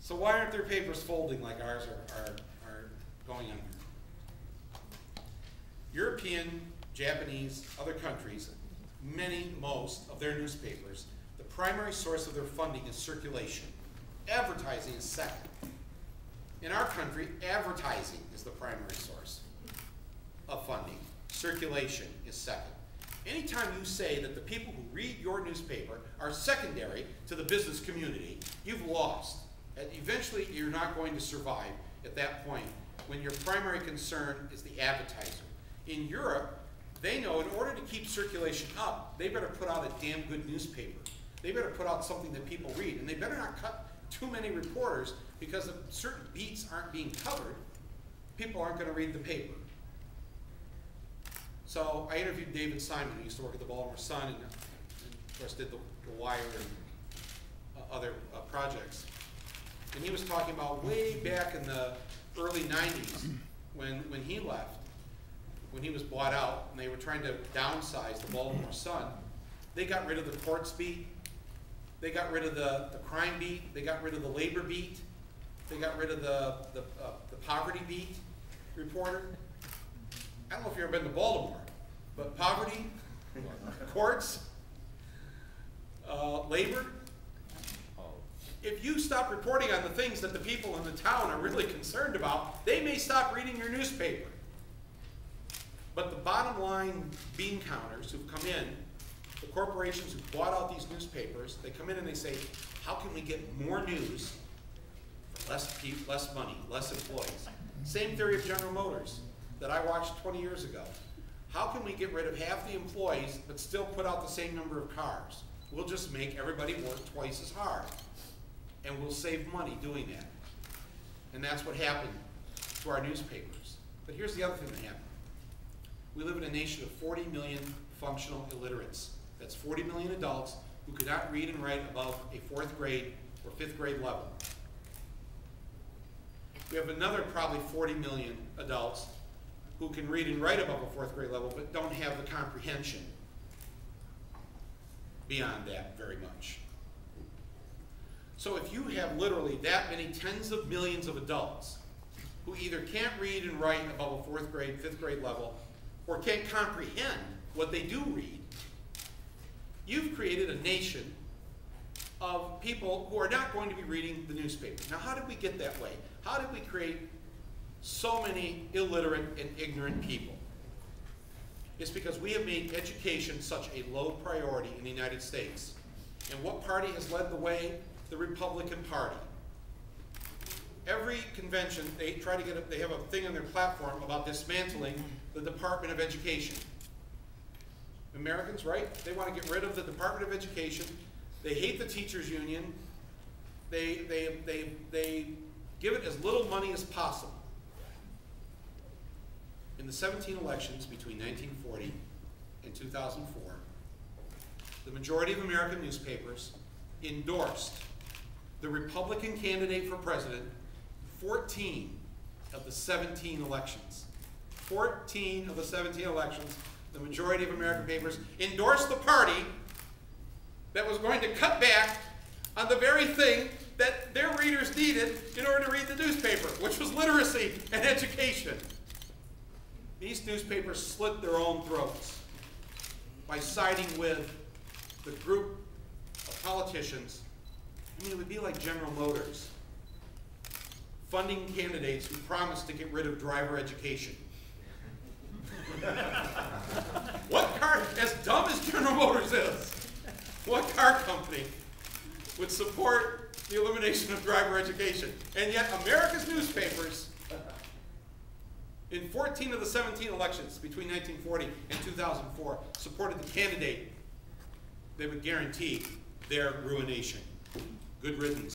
So why aren't their papers folding like ours are going under? European, Japanese, other countries, most of their newspapers, the primary source of their funding is circulation. Advertising is second. In our country, advertising is the primary source of funding. Circulation is second. Anytime you say that the people who read your newspaper are secondary to the business community, you've lost. And eventually, you're not going to survive at that point when your primary concern is the advertiser. In Europe, they know in order to keep circulation up, they better put out a damn good newspaper. They better put out something that people read, and they better not cut too many reporters, because if certain beats aren't being covered, people aren't going to read the paper. So I interviewed David Simon, who used to work at the Baltimore Sun, and of course did the Wire and other projects. And he was talking about way back in the early 90s when he left, when he was bought out, and they were trying to downsize the Baltimore Sun. They got rid of the courts beat. They got rid of the crime beat. They got rid of the labor beat. They got rid of the poverty beat reporter. I don't know if you've ever been to Baltimore, but poverty, courts, labor. If you stop reporting on the things that the people in the town are really concerned about, they may stop reading your newspaper. But the bottom line bean counters who've come in, the corporations who bought out these newspapers, they come in and they say, how can we get more news for less money, less employees? Same theory of General Motors that I watched 20 years ago. How can we get rid of half the employees but still put out the same number of cars? We'll just make everybody work twice as hard, and we'll save money doing that. And that's what happened to our newspapers. But here's the other thing that happened. We live in a nation of 40 million functional illiterates. That's 40 million adults who could not read and write above a 4th grade or 5th grade level. We have another probably 40 million adults who can read and write above a 4th grade level but don't have the comprehension beyond that very much. So if you have literally that many tens of millions of adults who either can't read and write above a 4th grade, 5th grade level, or can't comprehend what they do read, you've created a nation of people who are not going to be reading the newspaper. Now, how did we get that way? How did we create so many illiterate and ignorant people? It's because we have made education such a low priority in the United States. And what party has led the way? The Republican Party. Every convention, they try to get they have a thing on their platform about dismantling the Department of Education. Americans, right? They want to get rid of the Department of Education. They hate the teachers' union. They give it as little money as possible. In the 17 elections between 1940 and 2004, the majority of American newspapers endorsed the Republican candidate for president 14 of the 17 elections. 14 of the 17 elections, the majority of American papers endorsed the party that was going to cut back on the very thing that their readers needed in order to read the newspaper, which was literacy and education. These newspapers slit their own throats by siding with the group of politicians. I mean, it would be like General Motors funding candidates who promised to get rid of driver education. What car, as dumb as General Motors is, what car company would support the elimination of driver education? And yet America's newspapers, in 14 of the 17 elections between 1940 and 2004, supported the candidate that would guarantee their ruination. Good riddance.